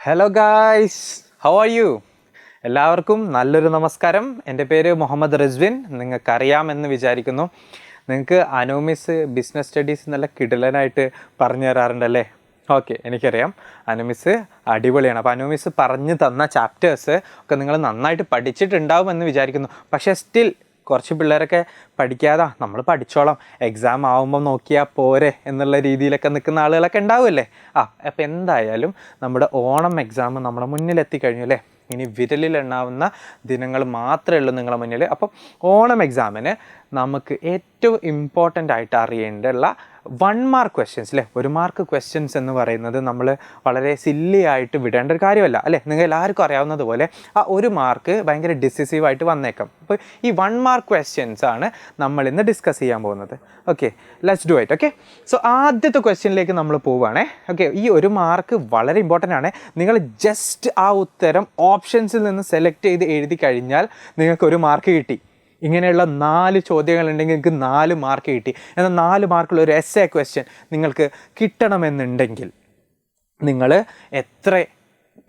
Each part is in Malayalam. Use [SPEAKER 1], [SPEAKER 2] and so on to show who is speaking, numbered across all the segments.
[SPEAKER 1] Hello guys, how are you? എല്ലാവർക്കും നല്ലൊരു നമസ്കാരം. എൻ്റെ പേര് മുഹമ്മദ് റിസ്വിൻ. നിങ്ങൾക്കറിയാമെന്ന് വിചാരിക്കുന്നു. നിങ്ങൾക്ക് അനോമിസ് ബിസിനസ് സ്റ്റഡീസ് നല്ല കിടിലനായിട്ട് പറഞ്ഞു തരാറുണ്ടല്ലേ? ഓക്കെ, എനിക്കറിയാം. അനോമിസ് അടിപൊളിയാണ്. അപ്പോൾ അനോമിസ് പറഞ്ഞു തന്ന ചാപ്റ്റേഴ്സ് ഒക്കെ നിങ്ങൾ നന്നായിട്ട് പഠിച്ചിട്ടുണ്ടാവുമെന്ന് വിചാരിക്കുന്നു. പക്ഷേ സ്റ്റിൽ കുറച്ച് പിള്ളേരൊക്കെ പഠിക്കാതെ നമ്മൾ പഠിച്ചോളാം, എക്സാം ആവുമ്പോൾ നോക്കിയാൽ പോരെ എന്നുള്ള രീതിയിലൊക്കെ നിൽക്കുന്ന ആളുകളൊക്കെ ഉണ്ടാവുമല്ലേ? അപ്പോൾ എന്തായാലും നമ്മുടെ ഓണം എക്സാം നമ്മുടെ മുന്നിലെത്തിക്കഴിഞ്ഞു അല്ലേ? ഇനി വിരലിലെണ്ണാവുന്ന ദിനങ്ങൾ മാത്രമേ ഉള്ളൂ നിങ്ങളുടെ മുന്നിൽ. അപ്പം ഓണം എക്സാമിന് നമുക്ക് ഏറ്റവും ഇമ്പോർട്ടൻ്റ് ആയിട്ട് അറിയേണ്ടുള്ള 1 മാർക്ക് ക്വസ്റ്റ്യൻസ് അല്ലേ? 1 മാർക്ക് ക്വസ്റ്റ്യൻസ് എന്ന് പറയുന്നത് നമ്മൾ വളരെ സില്ലി ആയിട്ട് വിടേണ്ട ഒരു കാര്യമല്ല അല്ലേ? നിങ്ങൾ എല്ലാവർക്കും അറിയാവുന്നത് പോലെ ആ 1 മാർക്ക് ഭയങ്കര ഡിസിസീവായിട്ട് വന്നേക്കാം. അപ്പോൾ ഈ 1 മാർക്ക് ക്വസ്റ്റ്യൻസ് ആണ് നമ്മൾ ഇന്ന് ഡിസ്കസ് ചെയ്യാൻ പോകുന്നത്. Okay, let's do it. Okay, so ആദ്യത്തെ ക്വസ്റ്റ്യനിലേക്ക് നമ്മൾ പോവുകയാണേ. ഓക്കെ, ഈ 1 മാർക്ക് വളരെ ഇമ്പോർട്ടൻ്റ് ആണ്. നിങ്ങൾ ജസ്റ്റ് ആ ഉത്തരം ഓപ്ഷൻസിൽ നിന്ന് സെലക്ട് ചെയ്ത് എഴുതി കഴിഞ്ഞാൽ നിങ്ങൾക്ക് 1 മാർക്ക് കിട്ടി. ഇങ്ങനെയുള്ള 4 ചോദ്യങ്ങളുണ്ടെങ്കിൽ നിങ്ങൾക്ക് 4 മാർക്ക് കിട്ടി. എന്നാൽ 4 മാർക്കുള്ള ഒരു എസ്സേ ക്വസ്റ്റ്യൻ നിങ്ങൾക്ക് കിട്ടണമെന്നുണ്ടെങ്കിൽ നിങ്ങൾ എത്ര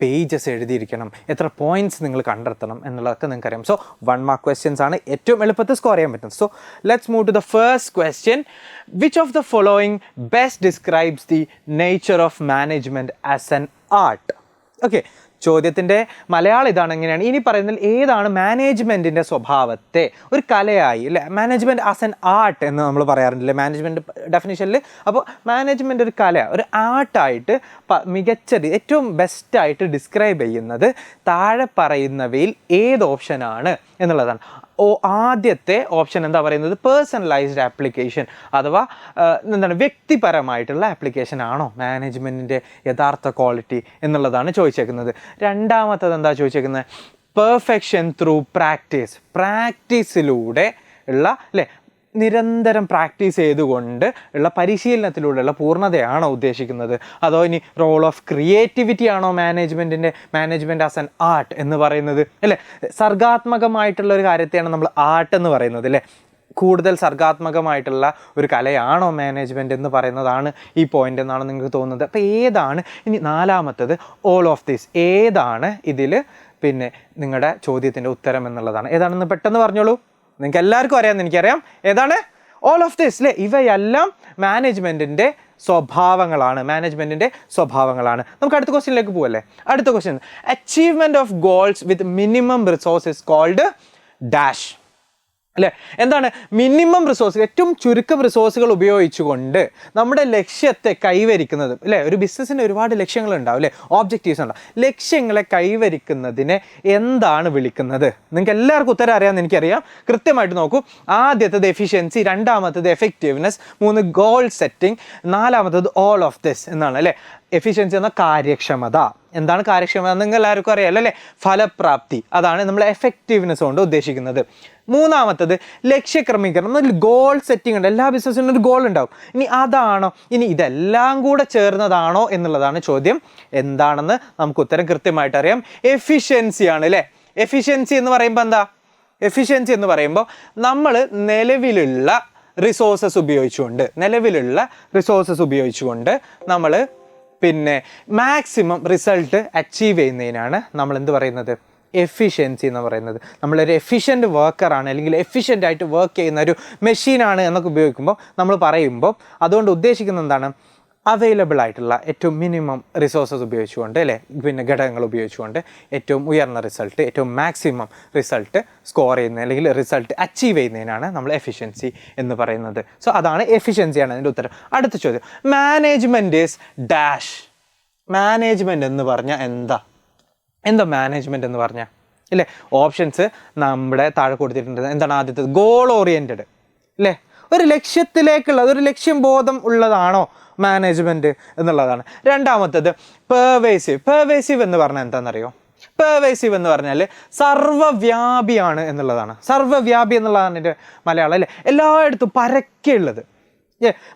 [SPEAKER 1] പേജസ് എഴുതിയിരിക്കണം, എത്ര പോയിൻറ്റ്സ് നിങ്ങൾ കണ്ടെത്തണം എന്നുള്ളതൊക്കെ നിങ്ങൾക്കറിയാം. സോ 1 മാർക്ക് ക്വസ്റ്റ്യൻസ് ആണ് ഏറ്റവും എളുപ്പത്തിൽ സ്കോർ ചെയ്യാൻ പറ്റും. So let's move to the first question. Which of the following best describes the nature of management as an art? Okay, ചോദ്യത്തിൻ്റെ മലയാളം ഇതാണ്. എങ്ങനെയാണ് ഇനി പറയുന്നതിൽ ഏതാണ് മാനേജ്മെൻറ്റിൻ്റെ സ്വഭാവത്തെ ഒരു കലയായി അല്ലേ? മാനേജ്മെൻറ്റ് ആസ് ആൻ ആർട്ട് എന്ന് നമ്മൾ പറയാറുണ്ടല്ലേ മാനേജ്മെൻറ്റ് ഡെഫിനിഷനിൽ. അപ്പോൾ മാനേജ്മെൻറ്റ് ഒരു കല, ഒരു ആർട്ടായിട്ട് മികച്ചത് ഏറ്റവും ബെസ്റ്റായിട്ട് ഡിസ്ക്രൈബ് ചെയ്യുന്നത് താഴെ പറയുന്നവയിൽ ഏത് ഓപ്ഷനാണ് എന്നുള്ളതാണ്. ആദ്യത്തെ ഓപ്ഷൻ എന്താ പറയുന്നത്? പേഴ്സണലൈസ്ഡ് ആപ്ലിക്കേഷൻ അഥവാ എന്താണ്, വ്യക്തിപരമായിട്ടുള്ള ആപ്ലിക്കേഷൻ ആണോ മാനേജ്മെൻറ്റിൻ്റെ യഥാർത്ഥ ക്വാളിറ്റി എന്നുള്ളതാണ് ചോദിച്ചേക്കുന്നത്. രണ്ടാമത്തത് എന്താ ചോദിച്ചേക്കുന്നത്? പെർഫെക്ഷൻ ത്രൂ പ്രാക്ടീസ്, പ്രാക്ടീസിലൂടെ ഉള്ള അല്ലേ, നിരന്തരം പ്രാക്ടീസ് ചെയ്തുകൊണ്ട് ഉള്ള പരിശീലനത്തിലൂടെയുള്ള പൂർണ്ണതയാണോ ഉദ്ദേശിക്കുന്നത്? അതോ ഇനി റോൾ ഓഫ് ക്രിയേറ്റിവിറ്റി ആണോ മാനേജ്മെൻറ്റ് ആസ് ആൻ ആർട്ട് എന്ന് പറയുന്നത് അല്ലേ? സർഗാത്മകമായിട്ടുള്ള ഒരു കാര്യത്തെയാണ് നമ്മൾ ആർട്ട് എന്ന് പറയുന്നത് അല്ലേ? കൂടുതൽ സർഗാത്മകമായിട്ടുള്ള ഒരു കലയാണോ മാനേജ്മെൻറ്റ് എന്ന് പറയുന്നതാണ് ഈ പോയിൻ്റ് എന്നാണ് നിങ്ങൾക്ക് തോന്നുന്നത്. അപ്പോൾ ഏതാണ് ഇനി നാലാമത്തത്? All of this. ഏതാണ് ഇതിൽ പിന്നെ നിങ്ങളുടെ ചോദ്യത്തിൻ്റെ ഉത്തരം എന്നുള്ളതാണ്. ഏതാണെന്ന് പെട്ടെന്ന് പറഞ്ഞോളൂ. നിങ്ങൾക്ക് എല്ലാവർക്കും അറിയാമെന്ന് എനിക്കറിയാം. ഏതാണ്? ഓൾ ഓഫ് ദിസ് അല്ലേ? ഇവയെല്ലാം മാനേജ്മെൻറ്റിൻ്റെ സ്വഭാവങ്ങളാണ്. നമുക്ക് അടുത്ത ക്വസ്റ്റ്യനിലേക്ക് പോവല്ലേ? അടുത്ത question, achievement of goals with minimum resources called dash അല്ലേ? എന്താണ് മിനിമം റിസോഴ്സ്? ഏറ്റവും ചുരുക്കം റിസോഴ്സുകൾ ഉപയോഗിച്ചുകൊണ്ട് നമ്മുടെ ലക്ഷ്യത്തെ കൈവരിക്കുന്നത് അല്ലേ? ഒരു ബിസിനസ്സിന് ഒരുപാട് ലക്ഷ്യങ്ങളുണ്ടാവും അല്ലേ? ഓബ്ജക്റ്റീവ്സ് ഉണ്ടാവും. ലക്ഷ്യങ്ങളെ കൈവരിക്കുന്നതിനെ എന്താണ് വിളിക്കുന്നത്? നിങ്ങൾക്ക് എല്ലാവർക്കും ഉത്തരം അറിയാമെന്ന് എനിക്കറിയാം. കൃത്യമായിട്ട് നോക്കൂ. ആദ്യത്തത് എഫിഷ്യൻസി, രണ്ടാമത്തത് എഫക്റ്റീവ്നെസ്, 3 ഗോൾ സെറ്റിംഗ്, നാലാമത്തത് ഓൾ ഓഫ് ദിസ് എന്നാണ് അല്ലേ? എഫിഷ്യൻസി എന്ന കാര്യക്ഷമത. എന്താണ് കാര്യക്ഷമത? നിങ്ങൾ എല്ലാവർക്കും അറിയാമല്ലോ അല്ലേ? ഫലപ്രാപ്തി. അതാണ് നമ്മൾ എഫക്റ്റീവ്നെസ് കൊണ്ട് ഉദ്ദേശിക്കുന്നത്. മൂന്നാമത്തത് ലക്ഷ്യക്രമീകരണം, ഗോൾ സെറ്റിംഗ് ഉണ്ട്. എല്ലാ ബിസിനസ്സിനും ഒരു ഗോൾ ഉണ്ടാവും. ഇനി അതാണോ, ഇനി ഇതെല്ലാം കൂടെ ചേർന്നതാണോ എന്നുള്ളതാണ് ചോദ്യം. എന്താണെന്ന് നമുക്ക് ഉത്തരം കൃത്യമായിട്ട് അറിയാം. എഫിഷ്യൻസി ആണ് അല്ലേ? എഫിഷ്യൻസി എന്ന് പറയുമ്പോൾ എന്താ? എഫിഷ്യൻസി എന്ന് പറയുമ്പോൾ നമ്മൾ നിലവിലുള്ള റിസോഴ്സസ് ഉപയോഗിച്ചുകൊണ്ട് നമ്മൾ പിന്നെ മാക്സിമം റിസൾട്ട് അച്ചീവ് ചെയ്യുന്നതിനാണ് നമ്മൾ എന്ത് പറയുന്നത്? എഫിഷ്യൻസി എന്ന് പറയുന്നത്. നമ്മളൊരു എഫിഷ്യൻറ്റ് വർക്കറാണ് അല്ലെങ്കിൽ എഫിഷ്യൻ്റ് ആയിട്ട് വർക്ക് ചെയ്യുന്ന ഒരു മെഷീനാണ് എന്നൊക്കെ ഉപയോഗിക്കുമ്പോൾ നമ്മൾ പറയുമ്പോൾ അതുകൊണ്ട് ഉദ്ദേശിക്കുന്നത് എന്താണ്? അവൈലബിൾ ആയിട്ടുള്ള ഏറ്റവും മിനിമം റിസോഴ്സസ് ഉപയോഗിച്ചുകൊണ്ട് അല്ലേ, പിന്നെ ഘടകങ്ങൾ ഉപയോഗിച്ചുകൊണ്ട് ഏറ്റവും ഉയർന്ന റിസൾട്ട്, ഏറ്റവും മാക്സിമം റിസൾട്ട് സ്കോർ ചെയ്യുന്ന അല്ലെങ്കിൽ റിസൾട്ട് അച്ചീവ് ചെയ്യുന്നതിനാണ് നമ്മൾ എഫിഷ്യൻസി എന്ന് പറയുന്നത്. സോ അതാണ് എഫിഷ്യൻസിയാണ് അതിൻ്റെ ഉത്തരം. അടുത്ത ചോദ്യം, മാനേജ്മെൻറ്റ് ഈസ് ഡാഷ്. മാനേജ്മെൻറ്റ് എന്ന് പറഞ്ഞാൽ എന്താ മാനേജ്മെൻറ്റ് എന്ന് പറഞ്ഞാൽ ഇല്ലേ? ഓപ്ഷൻസ് നമ്മുടെ താഴെ കൊടുത്തിട്ടുണ്ട്. എന്താണ് ആദ്യത്തേത്? ഗോൾ ഓറിയൻറ്റഡ് അല്ലേ? ഒരു ലക്ഷ്യത്തിലേക്കുള്ള ഒരു ലക്ഷ്യം ബോധം ഉള്ളതാണോ മാനേജ്മെൻറ്റ് എന്നുള്ളതാണ്. രണ്ടാമത്തത് പെർവേസീവ് എന്ന് പറഞ്ഞാൽ എന്താണെന്നറിയോ? പെർവേസീവ് എന്ന് പറഞ്ഞാൽ സർവ്വവ്യാപിയാണ് എന്നുള്ളതാണ്. സർവ്വവ്യാപി എന്നുള്ളതാണ് എൻ്റെ മലയാളം അല്ലേ? എല്ലായിടത്തും പരക്കെയുള്ളത്.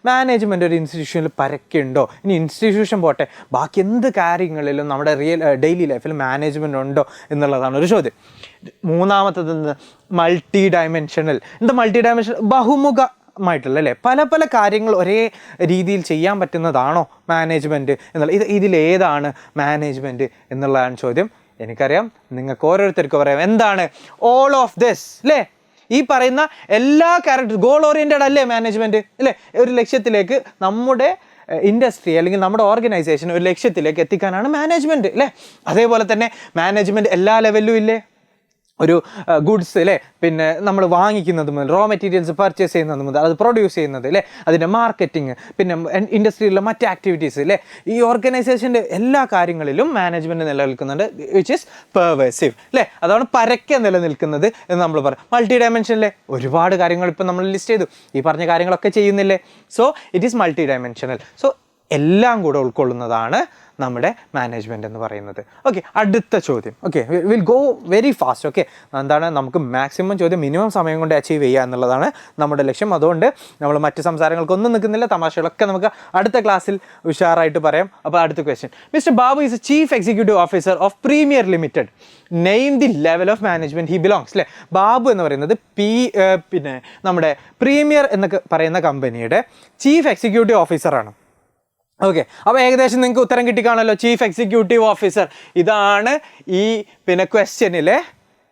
[SPEAKER 1] മാനേജ്മെൻറ്റ് ഒരു ഇൻസ്റ്റിറ്റ്യൂഷനിൽ പരക്കുണ്ടോ? ഇനി ഇൻസ്റ്റിറ്റ്യൂഷൻ പോട്ടെ, ബാക്കി എന്ത് കാര്യങ്ങളിലും നമ്മുടെ ഡെയിലി ലൈഫിൽ മാനേജ്മെൻറ്റ് ഉണ്ടോ എന്നുള്ളതാണ് ഒരു ചോദ്യം. മൂന്നാമത്തത് മൾട്ടി ഡയമെൻഷണൽ. എന്താ മൾട്ടി ഡയമെൻഷണൽ? മായിട്ടുള്ള അല്ലേ പല പല കാര്യങ്ങൾ ഒരേ രീതിയിൽ ചെയ്യാൻ പറ്റുന്നതാണോ മാനേജ്മെൻറ്റ് എന്നുള്ള ഇതിലേതാണ് മാനേജ്മെൻറ്റ് എന്നുള്ളതാണ് ചോദ്യം. എനിക്കറിയാം നിങ്ങൾക്ക് ഓരോരുത്തർക്കും പറയാം എന്താണ് ഓൾ ഓഫ് ദിസ് അല്ലേ. ഈ പറയുന്ന എല്ലാ ക്യാരക്ടർ ഗോൾ ഓറിയൻറ്റഡ് അല്ലേ മാനേജ്മെൻറ്റ് അല്ലേ. ഒരു ലക്ഷ്യത്തിലേക്ക് നമ്മുടെ ഇൻഡസ്ട്രി അല്ലെങ്കിൽ നമ്മുടെ ഓർഗനൈസേഷൻ ഒരു ലക്ഷ്യത്തിലേക്ക് എത്തിക്കാനാണ് മാനേജ്മെൻറ്റ് അല്ലേ. അതേപോലെ തന്നെ മാനേജ്മെൻറ്റ് എല്ലാ ലെവലിലും ഇല്ലേ. ഒരു ഗുഡ്സ് അല്ലേ പിന്നെ നമ്മൾ വാങ്ങിക്കുന്നത് മുതൽ റോ മെറ്റീരിയൽസ് പർച്ചേസ് ചെയ്യുന്നത് മുതൽ അത് പ്രൊഡ്യൂസ് ചെയ്യുന്നത് അല്ലേ അതിൻ്റെ മാർക്കറ്റിംഗ് പിന്നെ ഇൻഡസ്ട്രിയിലുള്ള മറ്റ് ആക്ടിവിറ്റീസ് അല്ലേ ഈ ഓർഗനൈസേഷൻ്റെ എല്ലാ കാര്യങ്ങളിലും മാനേജ്മെൻറ്റ് നിലനിൽക്കുന്നുണ്ട് വിച്ച് ഈസ് പെർവേസീവ് അല്ലേ. അതാണ് പരക്കെ നിലനിൽക്കുന്നത് എന്ന് നമ്മൾ പറയും. മൾട്ടി ഡയമെൻഷനിലെ ഒരുപാട് കാര്യങ്ങൾ ഇപ്പം നമ്മൾ ലിസ്റ്റ് ചെയ്തു. ഈ പറഞ്ഞ കാര്യങ്ങളൊക്കെ ചെയ്യുന്നില്ലേ. So it is multi dimensional. So എല്ലാം കൂടെ ഉൾക്കൊള്ളുന്നതാണ് നമ്മുടെ മാനേജ്മെൻറ്റ് എന്ന് പറയുന്നത്. ഓക്കെ, അടുത്ത ചോദ്യം. Okay, will go very fast. Okay, എന്താണ് നമുക്ക് മാക്സിമം ചോദ്യം മിനിമം സമയം കൊണ്ട് അച്ചീവ് ചെയ്യുക എന്നുള്ളതാണ് നമ്മുടെ ലക്ഷ്യം. അതുകൊണ്ട് നമ്മൾ മറ്റ് സംസാരങ്ങൾക്കൊന്നും നിൽക്കുന്നില്ല. തമാശകളൊക്കെ നമുക്ക് അടുത്ത ക്ലാസ്സിൽ ഉഷാറായിട്ട് പറയാം. അപ്പോൾ അടുത്ത question. Mister Babu is A chief executive officer of premier limited. Name the level of management he belongs അല്ലേ. ബാബു എന്ന് പറയുന്നത് പിന്നെ നമ്മുടെ പ്രീമിയർ എന്നൊക്കെ പറയുന്ന കമ്പനിയുടെ ചീഫ് എക്സിക്യൂട്ടീവ് ഓഫീസറാണ്. ഓക്കെ, അപ്പോൾ ഏകദേശം നിങ്ങൾക്ക് ഉത്തരം കിട്ടിക്കാണല്ലോ. ചീഫ് എക്സിക്യൂട്ടീവ് ഓഫീസർ ഇതാണ് ഈ പിന്നെ ക്വസ്റ്റ്യനിലെ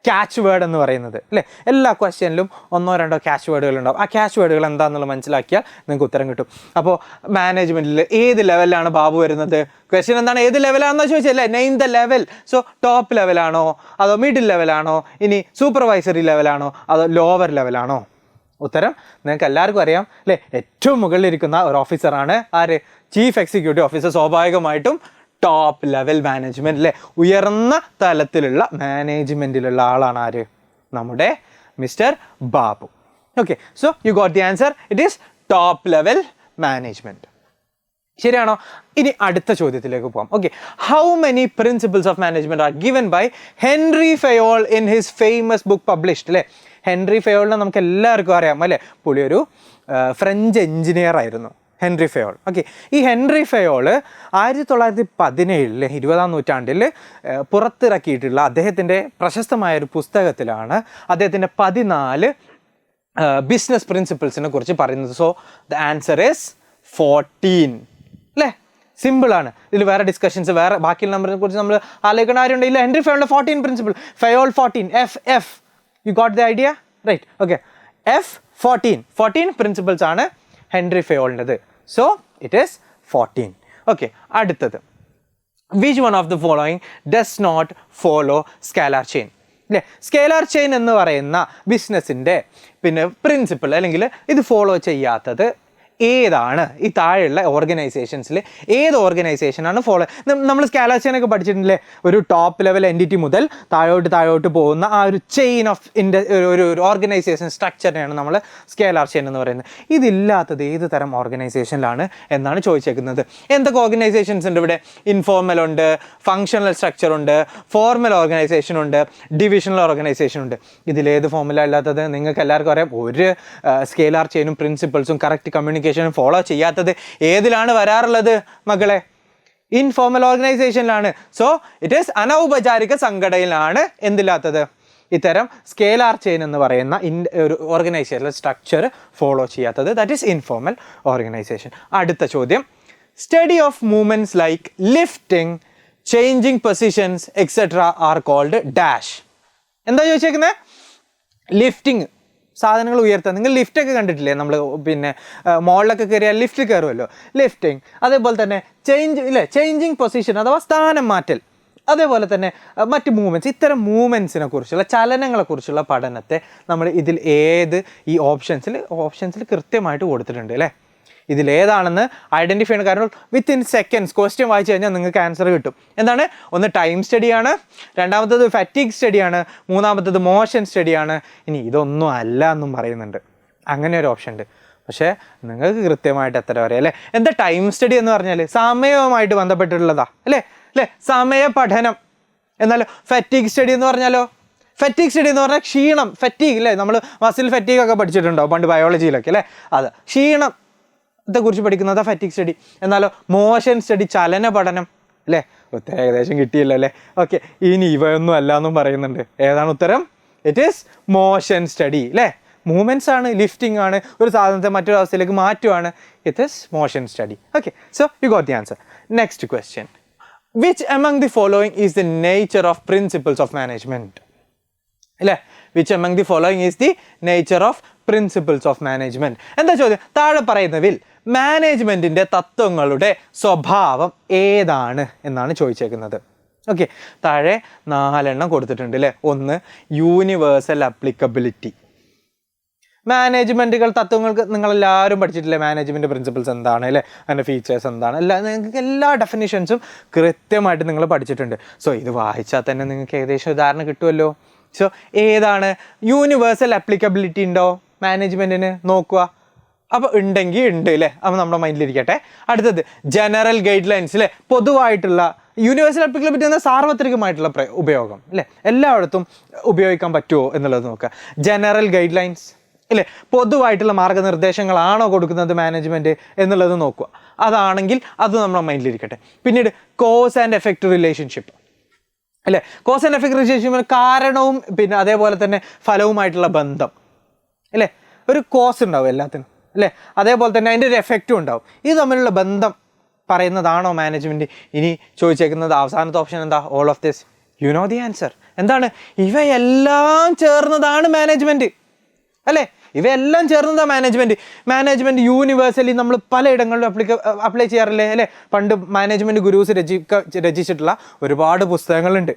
[SPEAKER 1] ക്യാച്ച് വേർഡ് എന്ന് പറയുന്നത് അല്ലേ. എല്ലാ ക്വസ്റ്റ്യനിലും ഒന്നോ രണ്ടോ ക്യാച്ച് വേർഡുകൾ ഉണ്ടാവും. ആ ക്യാച്ച് വേർഡുകൾ എന്താണെന്നുള്ളത് മനസ്സിലാക്കിയാൽ നിങ്ങൾക്ക് ഉത്തരം കിട്ടും. അപ്പോൾ മാനേജ്മെൻറ്റിൽ ഏത് ലെവലിലാണ് ബാബു വരുന്നത്? ക്വസ്റ്റ്യൻ എന്താണ്, ഏത് ലെവലാണെന്ന് ചോദിച്ചല്ലേ. Name the level. So top ലെവലാണോ അതോ മിഡിൽ ലെവലാണോ ഇനി സൂപ്പർവൈസറി ലെവലാണോ അതോ ലോവർ ലെവലാണോ? ഉത്തരം നിങ്ങൾക്ക് എല്ലാവർക്കും അറിയാം അല്ലേ. ഏറ്റവും മുകളിലിരിക്കുന്ന ഒരു ഓഫീസറാണ് ആര്? Chief executive officer. സ്വാഭാവികമായിട്ടും ടോപ്പ് ലെവൽ മാനേജ്മെൻറ്റ് അല്ലേ. ഉയർന്ന തലത്തിലുള്ള മാനേജ്മെൻറ്റിലുള്ള ആളാണ് ആര്? നമ്മുടെ mister Babu. Okay, so you got the answer. It is top level management. ശരിയാണോ? ഇനി അടുത്ത ചോദ്യത്തിലേക്ക് പോകാം. Okay, how many principles of management are given by Henry Fayol in his famous book published അല്ലേ. ഹെൻറി ഫയോളിനെ നമുക്ക് എല്ലാവർക്കും അറിയാം അല്ലേ. പുള്ളി ഒരു ഫ്രഞ്ച് എഞ്ചിനീയർ ആയിരുന്നു ഹെൻറി ഫയോൾ. ഓക്കെ, ഈ ഹെൻറി ഫയോൾ 1917 20-ാം നൂറ്റാണ്ടിൽ പുറത്തിറക്കിയിട്ടുള്ള അദ്ദേഹത്തിൻ്റെ പ്രശസ്തമായൊരു പുസ്തകത്തിലാണ് അദ്ദേഹത്തിൻ്റെ 14 ബിസിനസ് പ്രിൻസിപ്പിൾസിനെ കുറിച്ച് പറയുന്നത്. സോ ദ ആൻസർ ഈസ് 14 അല്ലേ. സിമ്പിളാണ്. ഇതിൽ വേറെ ഡിസ്കഷൻസ് വേറെ ബാക്കിയുള്ള നമ്പറിനെ കുറിച്ച് നമ്മൾ ആലോചിക്കണ ആരുണ്ട് ഇല്ല. ഹെൻറി ഫയോളിൻ്റെ 14 principle. Fayol 14 FF. You got the idea right. Okay, F14 principles ആണ് ഹെൻറി ഫയോളിൻ്റെത്. So it is 14. ഓക്കെ, അടുത്തത്. Which one of the following does not follow scalar chain അല്ലേ. സ്കേലാർ ചെയിൻ എന്ന് പറയുന്ന ബിസിനസ്സിൻ്റെ പിന്നെ പ്രിൻസിപ്പിൾ അല്ലെങ്കിൽ ഇത് ഫോളോ ചെയ്യാത്തത് ഏതാണ്? ഈ താഴെയുള്ള ഓർഗനൈസേഷൻസിൽ ഏത് ഓർഗനൈസേഷനാണ് ഫോളോ? നമ്മൾ സ്കാലാർ ചെയിൻ ഒക്കെ പഠിച്ചിട്ടുണ്ടല്ലേ. ഒരു ടോപ്പ് ലെവൽ എൻറ്റിറ്റി മുതൽ താഴോട്ട് പോകുന്ന ആ ഒരു ചെയിൻ ഓഫ് ഒരു ഓർഗനൈസേഷൻ സ്ട്രക്ചറിനെയാണ് നമ്മൾ സ്കേലാർ ചെയിൻ എന്ന് പറയുന്നത്. ഇതില്ലാത്തത് ഏത് തരം ഓർഗനൈസേഷനിലാണ് എന്നാണ് ചോദിച്ചേക്കുന്നത്. എന്തൊക്കെ ഓർഗനൈസേഷൻസ് ഉണ്ട് ഇവിടെ? ഇൻഫോർമൽ ഉണ്ട്, ഫങ്ഷണൽ സ്ട്രക്ചർ ഉണ്ട്, ഫോർമൽ ഓർഗനൈസേഷൻ ഉണ്ട്, ഡിവിഷണൽ ഓർഗനൈസേഷൻ ഉണ്ട്. ഇതിലേത് ഫോർമുല ഇല്ലാത്തത്? നിങ്ങൾക്ക് എല്ലാവർക്കും അറിയാം. ഒരു സ്കേലാർ ചെയിനും പ്രിൻസിപ്പിൾസും കറക്റ്റ് കമ്മ്യൂണിക്കേഷൻ ഫോളോ ചെയ്യാത്തത് ഏതിലാണ് വരാറുള്ളത് മക്കളെ? ഇൻഫോർമൽ ഓർഗനൈസേഷനിലാണ്. സോ ഇറ്റ് ഈസ് അനൗപചാരിക സംഘടനയിലാണ് എന്തില്ലാത്തത്? ഇത്തരം സ്കേലാർ ചെയിൻ എന്ന് പറയുന്ന ഒരു ഓർഗനൈസേഷണൽ സ്ട്രക്ചർ ഫോളോ ചെയ്യാത്തത്. That is informal organisation. അടുത്ത ചോദ്യം. Study of movements like lifting, changing positions etcetera are called dash. എന്താ ചോദിച്ചേക്കുന്നത്? ലിഫ്റ്റിംഗ്, സാധനങ്ങൾ ഉയർത്തുക. നിങ്ങൾ ലിഫ്റ്റൊക്കെ കണ്ടിട്ടില്ലേ? നമ്മൾ പിന്നെ മോളിലൊക്കെ കയറിയാൽ ലിഫ്റ്റ് കയറുമല്ലോ. ലിഫ്റ്റിംഗ്. അതേപോലെ തന്നെ ചേഞ്ചിങ് പൊസിഷൻ അഥവാ സ്ഥാനം മാറ്റൽ. അതേപോലെ തന്നെ മറ്റ് മൂവ്മെൻറ്റ്സ്. ഇത്തരം മൂവ്മെൻറ്റ്സിനെ കുറിച്ചുള്ള ചലനങ്ങളെക്കുറിച്ചുള്ള പഠനത്തെ നമ്മൾ ഇതിൽ ഈ ഓപ്ഷൻസിൽ കൃത്യമായിട്ട് കൊടുത്തിട്ടുണ്ട് അല്ലേ. ഇതിലേതാണെന്ന് ഐഡൻറ്റിഫൈ ചെയ്യണം. കാരണം വിത്തിൻ സെക്കൻഡ്സ് ക്വസ്റ്റ്യൻ വായിച്ചു കഴിഞ്ഞാൽ നിങ്ങൾക്ക് ആൻസർ കിട്ടും. എന്താണ്? ഒന്ന് ടൈം സ്റ്റഡിയാണ്, രണ്ടാമത്തത് ഫാറ്റിഗ് സ്റ്റഡിയാണ്, മൂന്നാമത്തത് മോഷൻ സ്റ്റഡിയാണ്. ഇനി ഇതൊന്നും അല്ല എന്നും പറയുന്നുണ്ട്. അങ്ങനെ ഒരു ഓപ്ഷൻ ഉണ്ട്. പക്ഷേ നിങ്ങൾക്ക് കൃത്യമായിട്ട് എത്ര വരെ അല്ലേ. എന്താ ടൈം സ്റ്റഡി എന്ന് പറഞ്ഞാൽ സമയവുമായിട്ട് ബന്ധപ്പെട്ടിട്ടുള്ളതാ അല്ലേ. സമയ പഠനം. എന്നാലോ ഫാറ്റിഗ് സ്റ്റഡി എന്ന് പറഞ്ഞാലോ? ഫാറ്റിഗ് സ്റ്റഡി എന്ന് പറഞ്ഞാൽ ക്ഷീണം, ഫാറ്റിഗ് അല്ലേ. നമ്മൾ മസിൽ ഫാറ്റിഗ് ഒക്കെ പഠിച്ചിട്ടുണ്ടോ പണ്ട് ബയോളജിയിലൊക്കെ അല്ലേ. അത് ക്ഷീണം കുറിച്ച് പഠിക്കുന്നത് ഫാറ്റിഗ് സ്റ്റഡി. എന്നാലോ മോഷൻ സ്റ്റഡി, ചലന പഠനം അല്ലേ. ഉത്തരം ഏകദേശം കിട്ടിയല്ലോ അല്ലേ. ഓക്കെ, ഇനി ഇവയൊന്നും അല്ല എന്നും പറയുന്നുണ്ട്. ഏതാണ് ഉത്തരം? ഇറ്റ് ഈസ് മോഷൻ സ്റ്റഡി അല്ലേ. മൂവ്മെൻറ്റ്സ് ആണ്, ലിഫ്റ്റിംഗ് ആണ്, ഒരു സാധനത്തെ മറ്റൊരു അവസ്ഥയിലേക്ക് മാറ്റുവാണ്. It is motion study. Okay, so you got the answer. Next question, which among the following is the nature of principles of management? അല്ലേ, which among the following is the nature of principles of management? എന്താ ചോദ്യം? താഴെ പറയുന്നതിൽ മാനേജ്മെൻറ്റിൻ്റെ തത്വങ്ങളുടെ സ്വഭാവം ഏതാണ് എന്നാണ് ചോദിച്ചേക്കുന്നത്. ഓക്കെ, താഴെ 4 കൊടുത്തിട്ടുണ്ട് അല്ലേ. ഒന്ന്, യൂണിവേഴ്സൽ അപ്ലിക്കബിലിറ്റി. മാനേജ്മെൻറ്റുകൾ തത്വങ്ങൾക്ക് നിങ്ങളെല്ലാവരും പഠിച്ചിട്ടില്ലേ? മാനേജ്മെൻറ്റ് പ്രിൻസിപ്പിൾസ് എന്താണ് അല്ലേ, അതിൻ്റെ ഫീച്ചേഴ്സ് എന്താണ്, നിങ്ങൾക്ക് എല്ലാ ഡെഫിനിഷൻസും കൃത്യമായിട്ട് നിങ്ങൾ പഠിച്ചിട്ടുണ്ട്. സോ ഇത് വായിച്ചാൽ തന്നെ നിങ്ങൾക്ക് ഏകദേശം ഉദാഹരണം കിട്ടുമല്ലോ. സോ ഏതാണ്? യൂണിവേഴ്സൽ അപ്ലിക്കബിലിറ്റി ഉണ്ടോ മാനേജ്മെൻറ്റിന്? നോക്കുക. അപ്പോൾ ഉണ്ടെങ്കിൽ ഉണ്ട് അല്ലേ, അപ്പോൾ നമ്മുടെ മൈൻഡിലിരിക്കട്ടെ. അടുത്തത് ജനറൽ ഗൈഡ് ലൈൻസ് അല്ലേ, പൊതുവായിട്ടുള്ള യൂണിവേഴ്സൽ അപ്ലിക്കബിലിറ്റി എന്ന സാർവത്രികമായിട്ടുള്ള ഉപയോഗം അല്ലേ, എല്ലായിടത്തും ഉപയോഗിക്കാൻ പറ്റുമോ എന്നുള്ളത് നോക്കുക. ജനറൽ ഗൈഡ് ലൈൻസ് അല്ലേ, പൊതുവായിട്ടുള്ള മാർഗ്ഗനിർദ്ദേശങ്ങളാണോ കൊടുക്കുന്നത് മാനേജ്മെൻറ്റ് എന്നുള്ളത് നോക്കുക. അതാണെങ്കിൽ അത് നമ്മുടെ മൈൻഡിലിരിക്കട്ടെ. പിന്നീട് കോസ് ആൻഡ് എഫക്റ്റ് റിലേഷൻഷിപ്പ് അല്ലേ, കോസ് ആൻഡ് എഫക്റ്റ് റിലേഷൻഷിപ്പ് കാരണവും പിന്നെ അതേപോലെ തന്നെ ഫലവുമായിട്ടുള്ള ബന്ധം അല്ലേ, ഒരു കോസ് ഉണ്ടാവും എല്ലാത്തിനും അല്ലേ, അതേപോലെ തന്നെ അതിൻ്റെ ഒരു എഫക്റ്റും ഉണ്ടാവും. ഇത് തമ്മിലുള്ള ബന്ധം പറയുന്നതാണോ മാനേജ്മെൻറ്റ്? ഇനി ചോദിച്ചേക്കുന്നത് അവസാനത്തെ ഓപ്ഷൻ എന്താ? All of this. U know the answer. എന്താണ്? ഇവയെല്ലാം ചേർന്നതാണ് മാനേജ്മെൻറ്റ് അല്ലേ, ഇവയെല്ലാം ചേർന്നതാണ് മാനേജ്മെൻറ്റ്. മാനേജ്മെൻറ്റ് യൂണിവേഴ്സലി നമ്മൾ പലയിടങ്ങളിലും അപ്ലൈ ചെയ്യാറില്ലേ അല്ലേ. പണ്ട് മാനേജ്മെൻറ്റ് ഗുരൂസ് രചിച്ചിട്ടുള്ള ഒരുപാട് പുസ്തകങ്ങളുണ്ട്